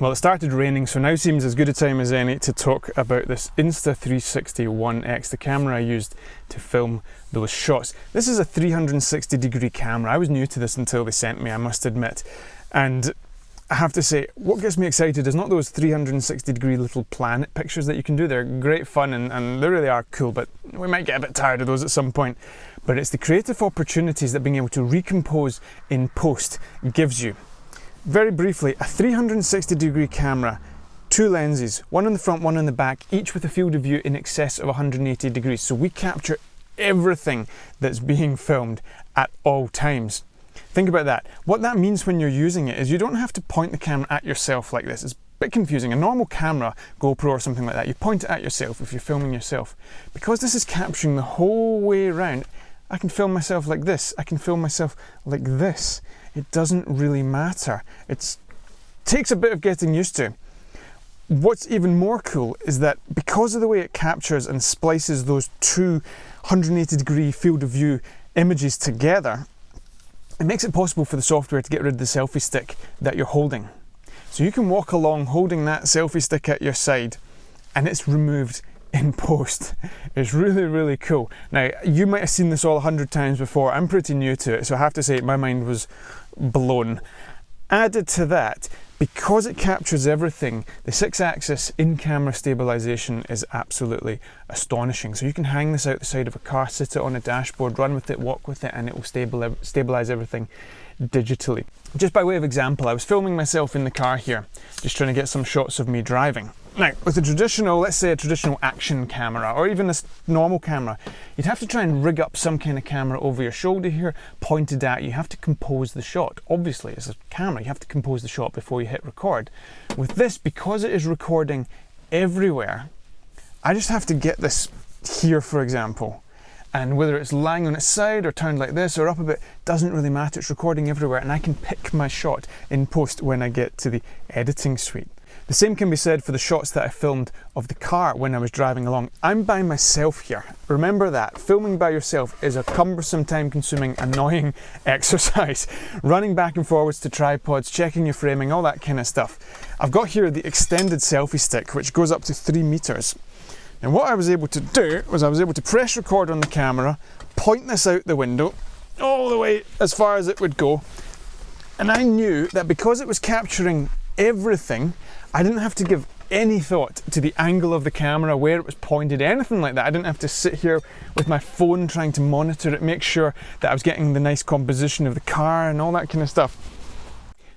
Well, it started raining, so now seems as good a time as any to talk about this Insta 360-1X, the camera I used to film those shots. This is a 360-degree camera. I was new to this until they sent me, I must admit. And I have to say, what gets me excited is not those 360-degree little planet pictures that you can do. They're great fun and they really are cool, but we might get a bit tired of those at some point. But it's the creative opportunities that being able to recompose in post gives you. Very briefly, a 360-degree camera, two lenses, one on the front, one on the back, each with a field of view in excess of 180 degrees. So we capture everything that's being filmed at all times. Think about that. What that means when you're using it is you don't have to point the camera at yourself like this. It's a bit confusing. A normal camera, GoPro or something like that, you point it at yourself if you're filming yourself. Because this is capturing the whole way around, I can film myself like this. I can film myself like this. It doesn't really matter. It takes a bit of getting used to. What's even more cool is that because of the way it captures and splices those two 180-degree field of view images together, it makes it possible for the software to get rid of the selfie stick that you're holding. So you can walk along holding that selfie stick at your side and it's removed in post. It's really, really cool. Now, you might have seen this all 100 times before. I'm pretty new to it, so I have to say my mind was blown. Added to that, because it captures everything, the 6-axis in-camera stabilization is absolutely astonishing. So you can hang this out the side of a car, sit it on a dashboard, run with it, walk with it, and it will stabilize everything digitally. Just by way of example, I was filming myself in the car here, just trying to get some shots of me driving. Now, with a traditional, let's say a traditional action camera, or even a normal camera, you'd have to try and rig up some kind of camera over your shoulder here, pointed at you. You have to compose the shot. Obviously, as a camera, you have to compose the shot before you hit record. With this, because it is recording everywhere, I just have to get this here, for example. And whether it's lying on its side or turned like this or up a bit, doesn't really matter. It's recording everywhere, and I can pick my shot in post when I get to the editing suite. The same can be said for the shots that I filmed of the car when I was driving along. I'm by myself here. Remember that. Filming by yourself is a cumbersome, time-consuming, annoying exercise. Running back and forwards to tripods, checking your framing, all that kind of stuff. I've got here the extended selfie stick, which goes up to 3 meters. And what I was able to do was I was able to press record on the camera, point this out the window, all the way as far as it would go. And I knew that because it was capturing everything, I didn't have to give any thought to the angle of the camera, where it was pointed, anything like that. I didn't have to sit here with my phone trying to monitor it, make sure that I was getting the nice composition of the car and all that kind of stuff.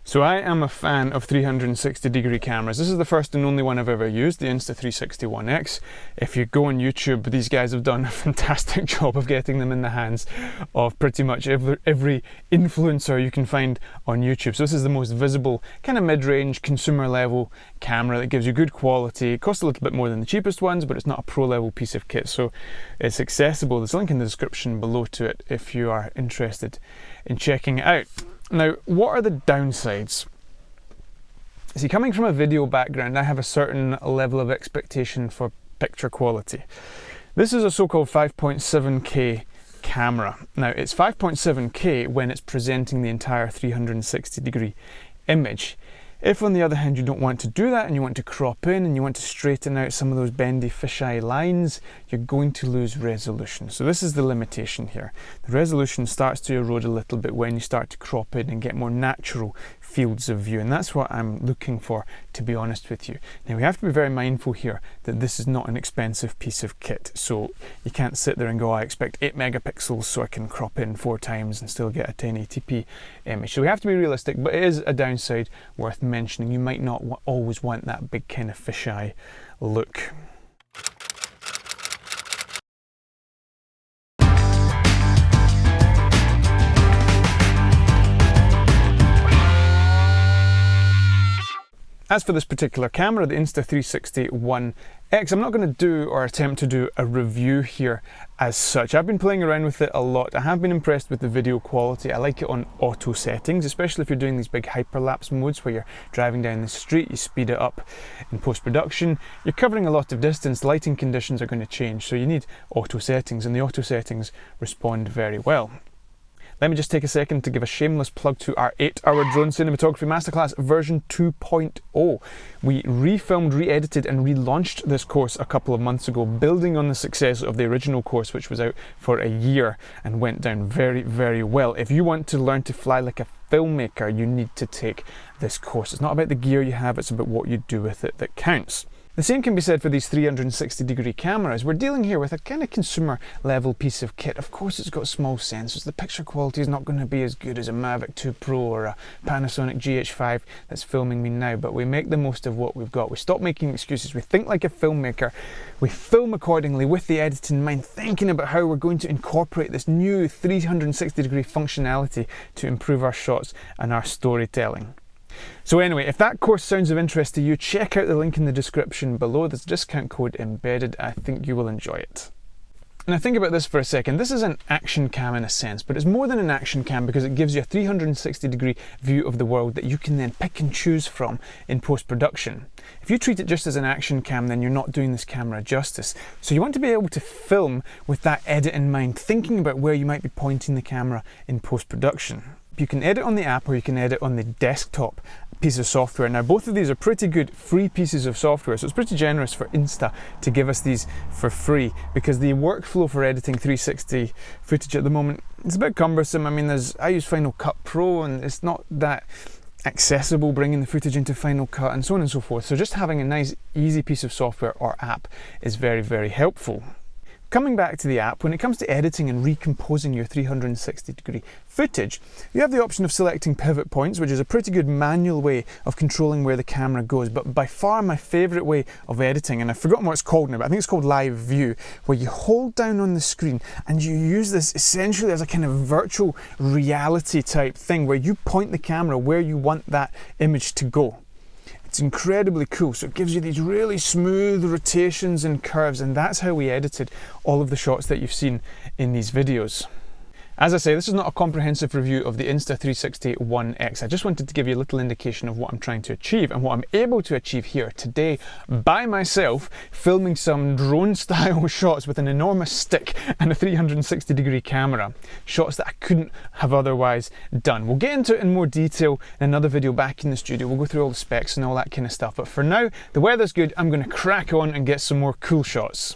So I am a fan of 360-degree cameras. This is the first and only one I've ever used, the Insta 360-1X. If you go on YouTube, these guys have done a fantastic job of getting them in the hands of pretty much every influencer you can find on YouTube. So this is the most visible, kind of mid-range, consumer-level camera that gives you good quality. It costs a little bit more than the cheapest ones, but it's not a pro-level piece of kit, so it's accessible. There's a link in the description below to it if you are interested in checking it out. Now, what are the downsides? See, coming from a video background, I have a certain level of expectation for picture quality. This is a so-called 5.7K camera. Now, it's 5.7K when it's presenting the entire 360-degree image. If, on the other hand, you don't want to do that and you want to crop in and you want to straighten out some of those bendy fisheye lines, you're going to lose resolution. So this is the limitation here. The resolution starts to erode a little bit when you start to crop in and get more natural fields of view, and that's what I'm looking for, to be honest with you. Now, we have to be very mindful here that this is not an expensive piece of kit, so you can't sit there and go, I expect 8 megapixels so I can crop in 4 times and still get a 1080p image. So we have to be realistic, but it is a downside worth mentioning. You might not always want that big kind of fisheye look. As for this particular camera, the Insta 360-1X, I'm not going to do or attempt to do a review here as such. I've been playing around with it a lot. I have been impressed with the video quality. I like it on auto settings, especially if you're doing these big hyperlapse modes where you're driving down the street, you speed it up in post-production. You're covering a lot of distance, lighting conditions are going to change, so you need auto settings, and the auto settings respond very well. Let me just take a second to give a shameless plug to our 8-hour drone cinematography masterclass version 2.0. We refilmed, re-edited and relaunched this course a couple of months ago, building on the success of the original course, which was out for a year and went down very, very well. If you want to learn to fly like a filmmaker, you need to take this course. It's not about the gear you have, it's about what you do with it that counts. The same can be said for these 360-degree cameras. We're dealing here with a kind of consumer level piece of kit. Of course it's got small sensors. The picture quality is not going to be as good as a Mavic 2 Pro or a Panasonic GH5 that's filming me now, but we make the most of what we've got. We stop making excuses. We think like a filmmaker. We film accordingly with the edit in mind, thinking about how we're going to incorporate this new 360-degree functionality to improve our shots and our storytelling. So anyway, if that course sounds of interest to you, check out the link in the description below. There's a discount code embedded. I think you will enjoy it. Now think about this for a second. This is an action cam in a sense, but it's more than an action cam because it gives you a 360-degree view of the world that you can then pick and choose from in post-production. If you treat it just as an action cam, then you're not doing this camera justice. So you want to be able to film with that edit in mind, thinking about where you might be pointing the camera in post-production. You can edit on the app or you can edit on the desktop piece of software. Now both of these are pretty good free pieces of software, so it's pretty generous for Insta to give us these for free, because the workflow for editing 360 footage at the moment is a bit cumbersome. I mean, I use Final Cut Pro and it's not that accessible bringing the footage into Final Cut and so on and so forth. So just having a nice easy piece of software or app is very, very helpful. Coming back to the app, when it comes to editing and recomposing your 360-degree footage, you have the option of selecting pivot points, which is a pretty good manual way of controlling where the camera goes. But by far my favourite way of editing, and I've forgotten what it's called now, but I think it's called Live View, where you hold down on the screen and you use this essentially as a kind of virtual reality type thing, where you point the camera where you want that image to go. It's incredibly cool, so it gives you these really smooth rotations and curves, and that's how we edited all of the shots that you've seen in these videos. As I say, this is not a comprehensive review of the Insta360 One X. I just wanted to give you a little indication of what I'm trying to achieve and what I'm able to achieve here today by myself, filming some drone style shots with an enormous stick and a 360-degree camera. Shots that I couldn't have otherwise done. We'll get into it in more detail in another video back in the studio. We'll go through all the specs and all that kind of stuff. But for now, the weather's good. I'm going to crack on and get some more cool shots.